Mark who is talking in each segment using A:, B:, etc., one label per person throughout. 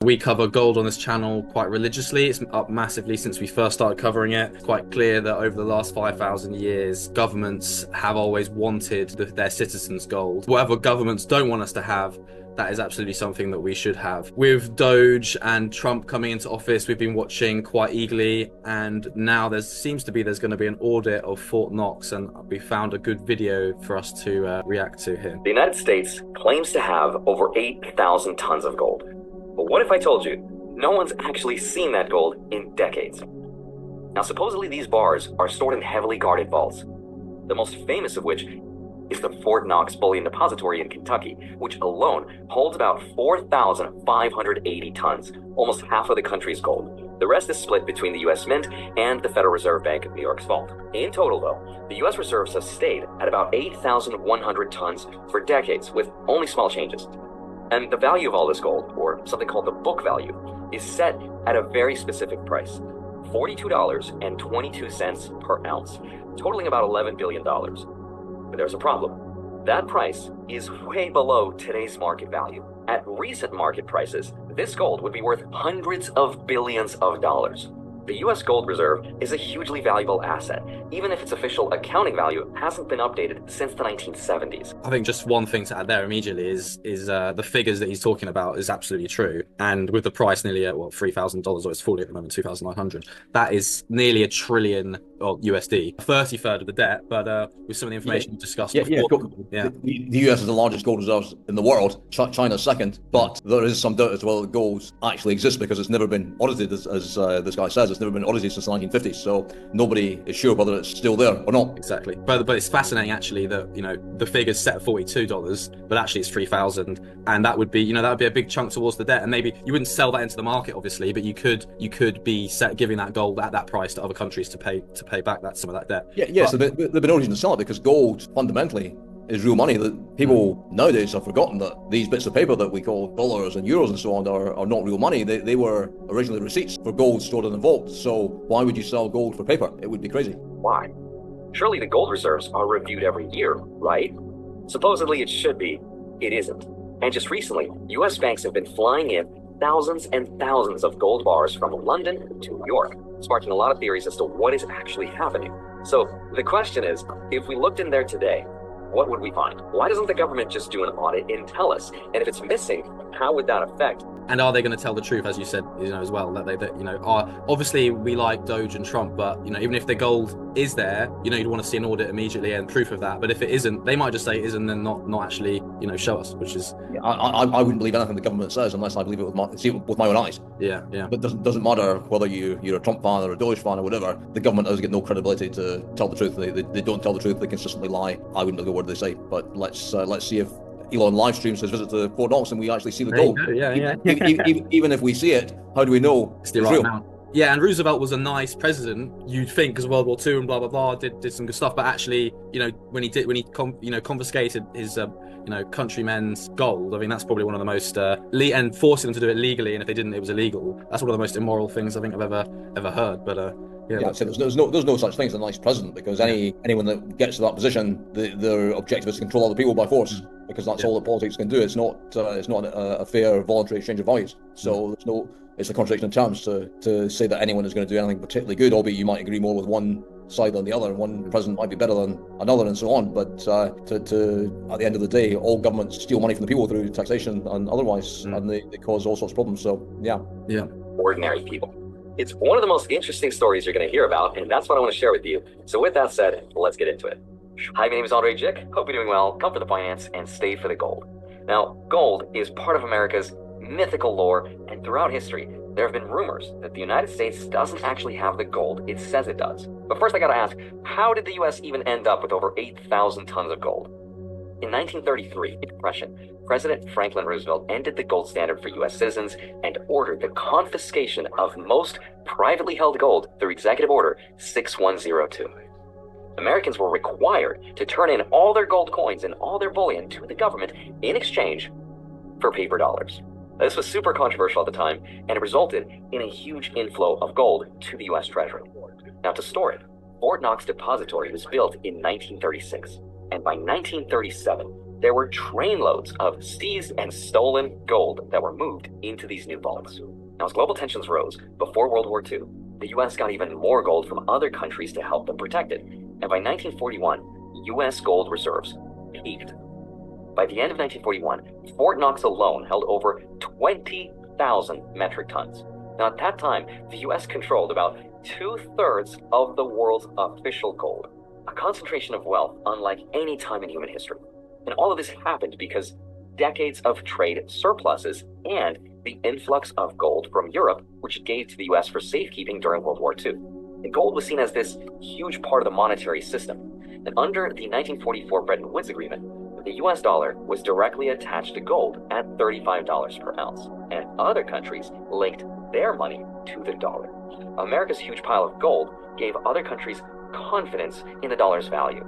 A: We cover gold on this channel quite religiously. It's up massively since we first started covering it. It's quite clear that over the last 5,000 years, governments have always wanted their citizens' gold. Whatever governments don't want us to have, that is absolutely something that we should have. With Doge and Trump coming into office, we've been watching quite eagerly, and now seems to be there's going to be an audit of Fort Knox, and we found a good video for us to react to here.
B: The United States claims to have over 8,000 tons of gold. But what if I told you no one's actually seen that gold in decades? Now, supposedly these bars are stored in heavily guarded vaults, the most famous of which is the Fort Knox Bullion Depository in Kentucky, which alone holds about 4,580 tons, almost half of the country's gold. The rest is split between the U.S. Mint and the Federal Reserve Bank of New York's vault. In total, though, the U.S. reserves have stayed at about 8,100 tons for decades, with only small changes. And the value of all this gold, or something called the book value, is set at a very specific price, $42.22 per ounce, totaling about $11 billion. But there's a problem. That price is way below today's market value. At recent market prices, this gold would be worth hundreds of billions of dollars. The U.S. gold reserve is a hugely valuable asset, even if its official accounting value hasn't been updated since the 1970s.
A: I think just one thing to add there immediately is the figures that he's talking about is absolutely true. And with the price nearly at $3,000, or it's fully at the moment, 2,900, that is nearly $1 trillion USD, 33rd of the debt. But with some of the information we discussed before,
C: the US is the largest gold reserves in the world. China's second, but there is some doubt as to whether gold actually exists because it's never been audited, as this guy says. It's never been audited since the 1950s, so nobody is sure whether it's still there or not.
A: Exactly, but it's fascinating actually that the figure's set at $42, but actually it's 3,000, and that would be that would be a big chunk towards the debt. And maybe you wouldn't sell that into the market, obviously, but you could be giving that gold at that price to other countries to pay back some of that debt.
C: So there've been no reason to sell it because gold fundamentally is real money. That people nowadays have forgotten that these bits of paper that we call dollars and euros and so on are not real money. They were originally receipts for gold stored in a vault. So why would you sell gold for paper? It would be crazy.
B: Why? Surely the gold reserves are reviewed every year, right? Supposedly it should be. It isn't. And just recently, U.S. banks have been flying in thousands and thousands of gold bars from London to New York, sparking a lot of theories as to what is actually happening. So the question is, if we looked in there today, what would we find? Why doesn't the government just do an audit and tell us? And if it's missing, how would that affect?
A: And are they going to tell the truth, as you said, as well, that are obviously we like Doge and Trump, but even if the gold is there, you'd want to see an audit immediately and proof of that. But if it isn't, they might just say it isn't and not actually show us, which is
C: I wouldn't believe anything the government says unless I believe it with my own eyes.
A: Yeah.
C: But it doesn't matter whether you're a Trump fan or a Doge fan or whatever. The government does get no credibility to tell the truth. They don't tell the truth. They consistently lie. I wouldn't know what they say. But let's see if Elon live streams his visit to Fort Knox and we actually see the gold. Even if we see it, how do we know
A: it's the right amount? Yeah, and Roosevelt was a nice president, you'd think, because World War II and blah blah blah did some good stuff. But actually, when he confiscated his countrymen's gold, I mean that's probably one of the most and forcing them to do it legally, and if they didn't, it was illegal. That's one of the most immoral things I think I've ever heard. But
C: so there's no such thing as a nice president, because anyone that gets to that position, their objective is to control other people by force, because that's all that politics can do. It's not a fair voluntary exchange of values. So it's a contradiction in terms to say that anyone is going to do anything particularly good, albeit you might agree more with one side than the other, and one president might be better than another and so on. But at the end of the day, all governments steal money from the people through taxation and otherwise, and they cause all sorts of problems. So
B: Ordinary people. It's one of the most interesting stories you're going to hear about, and that's what I want to share with you. So with that said, let's get into it. Hi, my name is Andre Jick. Hope you're doing well. Come for the finance and stay for the gold. Now, gold is part of America's mythical lore, and throughout history, there have been rumors that the United States doesn't actually have the gold it says it does. But first I gotta ask, how did the US even end up with over 8,000 tons of gold? In 1933, the Depression, President Franklin Roosevelt ended the gold standard for US citizens and ordered the confiscation of most privately held gold through Executive Order 6102. Americans were required to turn in all their gold coins and all their bullion to the government in exchange for paper dollars. This was super controversial at the time, and it resulted in a huge inflow of gold to the U.S. Treasury. Now, to store it, Fort Knox Depository was built in 1936, and by 1937, there were trainloads of seized and stolen gold that were moved into these new vaults. Now, as global tensions rose before World War II, the US got even more gold from other countries to help them protect it. And by 1941, US gold reserves peaked. By the end of 1941, Fort Knox alone held over 20,000 metric tons. Now, at that time, the US controlled about 2/3 of the world's official gold, a concentration of wealth unlike any time in human history. And all of this happened because decades of trade surpluses and the influx of gold from Europe, which it gave to the US for safekeeping during World War II. And gold was seen as this huge part of the monetary system. And under the 1944 Bretton Woods Agreement, the US dollar was directly attached to gold at $35 per ounce, and other countries linked their money to the dollar. America's huge pile of gold gave other countries confidence in the dollar's value.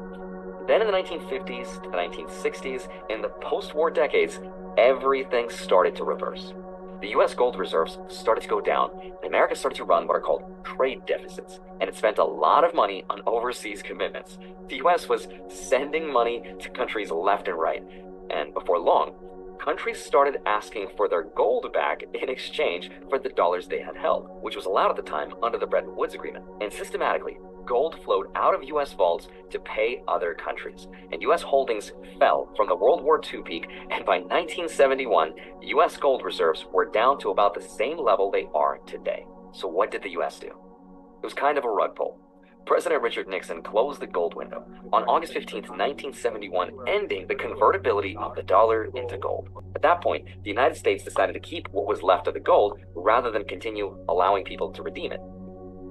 B: Then in the 1950s to the 1960s, in the post-war decades, everything started to reverse. The US gold reserves started to go down, and America started to run what are called trade deficits, and it spent a lot of money on overseas commitments. The US was sending money to countries left and right, and before long, countries started asking for their gold back in exchange for the dollars they had held, which was allowed at the time under the Bretton Woods Agreement. And systematically, gold flowed out of US vaults to pay other countries, and US holdings fell from the World War II peak, and by 1971, US gold reserves were down to about the same level they are today. So what did the US do? It was kind of a rug pull. President Richard Nixon closed the gold window on August 15, 1971, ending the convertibility of the dollar into gold. At that point, the United States decided to keep what was left of the gold rather than continue allowing people to redeem it.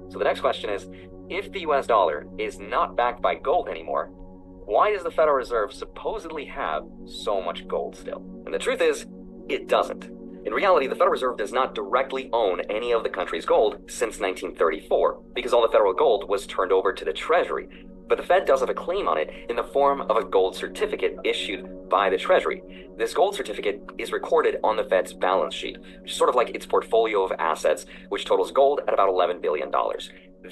B: So the next question is, if the US dollar is not backed by gold anymore, why does the Federal Reserve supposedly have so much gold still? And the truth is, it doesn't. In reality, the Federal Reserve does not directly own any of the country's gold since 1934, because all the federal gold was turned over to the Treasury. But the Fed does have a claim on it in the form of a gold certificate issued by the Treasury. This gold certificate is recorded on the Fed's balance sheet, which is sort of like its portfolio of assets, which totals gold at about $11 billion.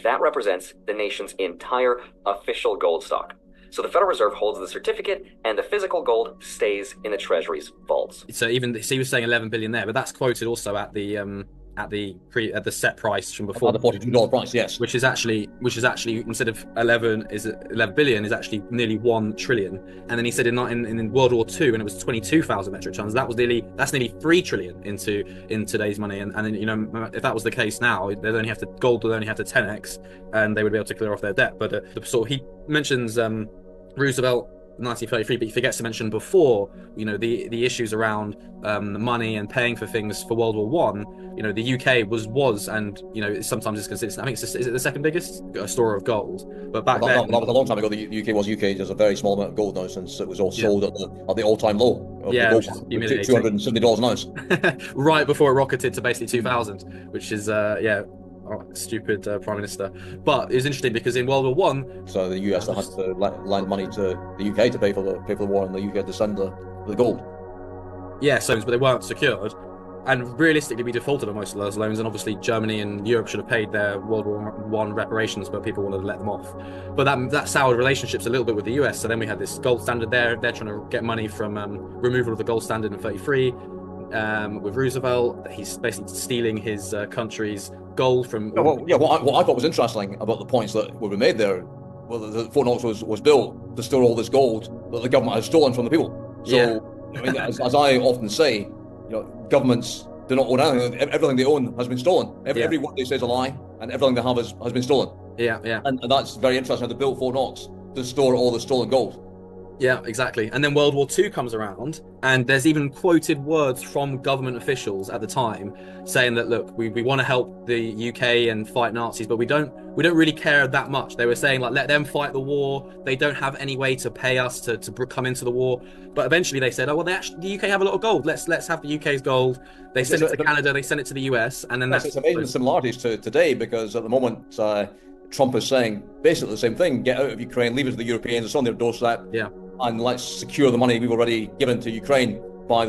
B: That represents the nation's entire official gold stock. So the Federal Reserve holds the certificate, and the physical gold stays in the Treasury's vaults.
A: So he was saying 11 billion there, but that's quoted also at the set price from before.
C: At the $42 price, yes.
A: Which is actually instead of 11 billion is actually nearly 1 trillion. And then he said in World War II, when it was 22,000 metric tons, that's nearly 3 trillion in today's money. And then, you know, if that was the case now, gold would only have to 10x, and they would be able to clear off their debt. But he mentions Roosevelt 1933, but he forgets to mention before, you know, the issues around the money and paying for things for World War One. You know, the UK was and, you know, sometimes it's considered, I think is it the second biggest store of gold? But back then,
C: that was a long time ago. The UK was There's a very small amount of gold now, since it was all sold at the all-time low. $270 an ounce.
A: Right before it rocketed to basically 2,000, which is stupid Prime Minister. But it was interesting because in World War One,
C: so the US had to lend money to the UK to pay for the war, and the UK to send the gold.
A: Yeah, so but they weren't secured, and realistically, we defaulted on most of those loans. And obviously, Germany and Europe should have paid their World War One reparations, but people wanted to let them off. But that soured relationships a little bit with the US. So then we had this gold standard there. They're trying to get money from removal of the gold standard in '33. With Roosevelt, he's basically stealing his country's gold from.
C: What I thought was interesting about the points that were made there, the Fort Knox was built to store all this gold that the government has stolen from the people. So, I mean, as I often say, you know, governments do not own anything. Everything they own has been stolen. Every word they say is a lie, and everything they have has been stolen. And that's very interesting. How they built Fort Knox to store all the stolen gold.
A: Yeah, exactly. And then World War II comes around, and there's even quoted words from government officials at the time saying that, look, we want to help the UK and fight Nazis, but we don't really care that much. They were saying, like, let them fight the war. They don't have any way to pay us to come into the war. But eventually they said, oh, well, the UK have a lot of gold. Let's have the UK's gold. They sent it to Canada. They sent it to the US, and then
C: it's amazing similarities to today, because at the moment Trump is saying basically the same thing: get out of Ukraine, leave it to the Europeans. It's on their doorstep.
A: Yeah.
C: And let's secure the money we've already given to Ukraine by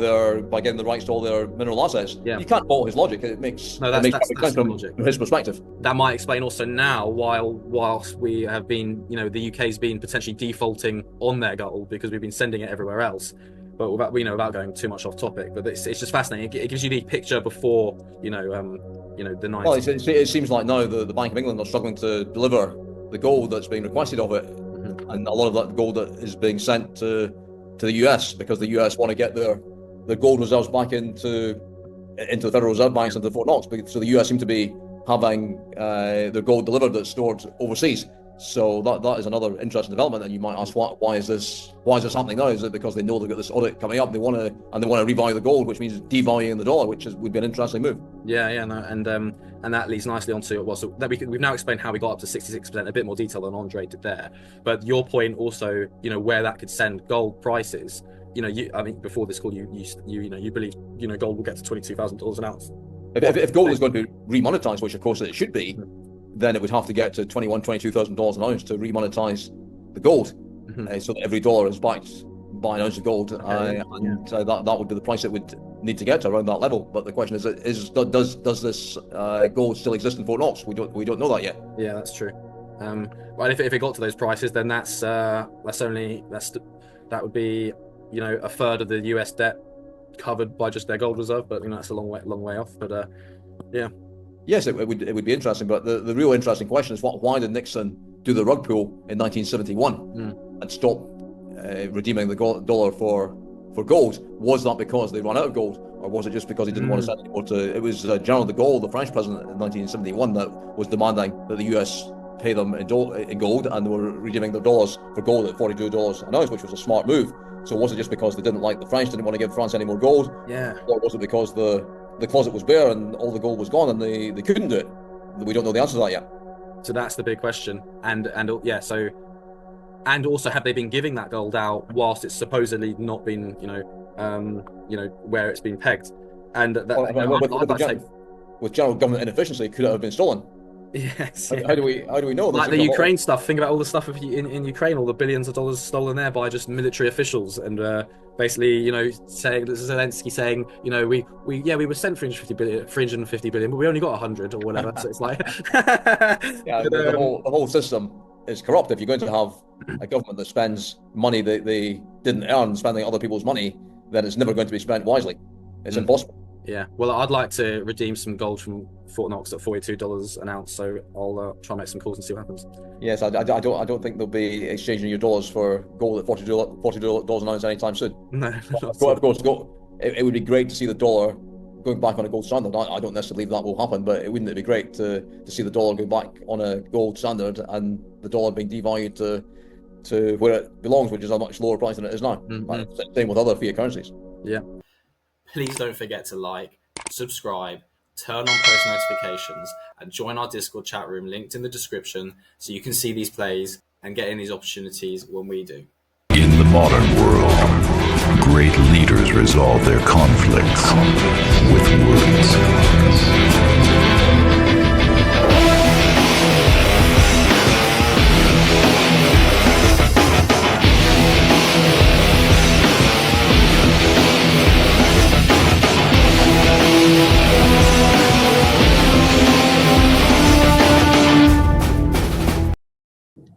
C: getting the rights to all their mineral assets.
A: Yeah.
C: You can't fault his logic. It makes
A: that's
C: sense from
A: logic.
C: his perspective.
A: That might explain also now whilst we have been, the UK's been potentially defaulting on their gold because we've been sending it everywhere else. But without going too much off topic, but it's just fascinating. It gives you the picture before, the 90s.
C: Well, it seems like now the Bank of England are struggling to deliver the gold that's being requested of it, and a lot of that gold that is being sent to the US because the US want to get their gold reserves back into the Federal Reserve banks and to Fort Knox. So the US seem to be having their gold delivered that's stored overseas. So that is another interesting development, and you might ask why is this happening now? Is it because they know they've got this audit coming up, and they want to revalue the gold, which means devaluing the dollar, which would be an interesting move.
A: And that leads nicely onto it. So that we've now explained how we got up to 66%, a bit more detail than Andre did there. But your point also, where that could send gold prices. Before this call, you believe gold will get to $22,000 an ounce.
C: If gold is going to be remonetized, which of course it should be, then it would have to get to $22,000 an ounce to remonetize the gold, so that every dollar is backed by an ounce of gold, that would be the price it would need to get to around that level. But the question is does this gold still exist in Fort Knox? We don't know that yet. Yeah,
A: that's true. Well, if it got to those prices, then that would be a third of the US debt covered by just their gold reserve. But that's a long way off. But
C: Yes, it would be interesting, but the real interesting question is why did Nixon do the rug pull in 1971 and stop redeeming the dollar for gold? Was that because they ran out of gold, or was it just because he didn't want to send anymore to? It was General de Gaulle, the French president in 1971, that was demanding that the US pay them in gold, and they were redeeming their dollars for gold at $42 an ounce, which was a smart move. So was it just because they didn't like the French, didn't want to give France any more gold?
A: Yeah.
C: Or was it because the closet was bare and all the gold was gone and they couldn't do it? We don't know the answer to that yet.
A: So that's the big question. And also, have they been giving that gold out whilst it's supposedly not been, where it's been pegged? And with
C: general government inefficiency, could it have been stolen?
A: Yes.
C: How do we know?
A: Like the Ukraine stuff. Think about all the stuff in Ukraine, all the billions of dollars stolen there by just military officials, and basically, saying Zelensky saying, we were sent 350 billion, but we only got 100 or whatever. So it's like,
C: the whole system is corrupt. If you're going to have a government that spends money that they didn't earn, spending other people's money, then it's never going to be spent wisely. It's impossible.
A: Yeah, well, I'd like to redeem some gold from Fort Knox at $42 an ounce, so I'll try and make some calls and see what happens.
C: Yes, I don't think they'll be exchanging your dollars for gold at $42 an ounce anytime soon.
A: No,
C: of course, it would be great to see the dollar going back on a gold standard. I don't necessarily believe that will happen, but wouldn't it be great to see the dollar go back on a gold standard and the dollar being devalued to where it belongs, which is a much lower price than it is now. Same with other fiat currencies.
A: Yeah. Please don't forget to like, subscribe, turn on post notifications, and join our Discord chat room linked in the description so you can see these plays and get in these opportunities when we do.
D: In the modern world, great leaders resolve their conflicts with words.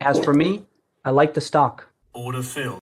E: As for me, I like the stock.
F: Order filled.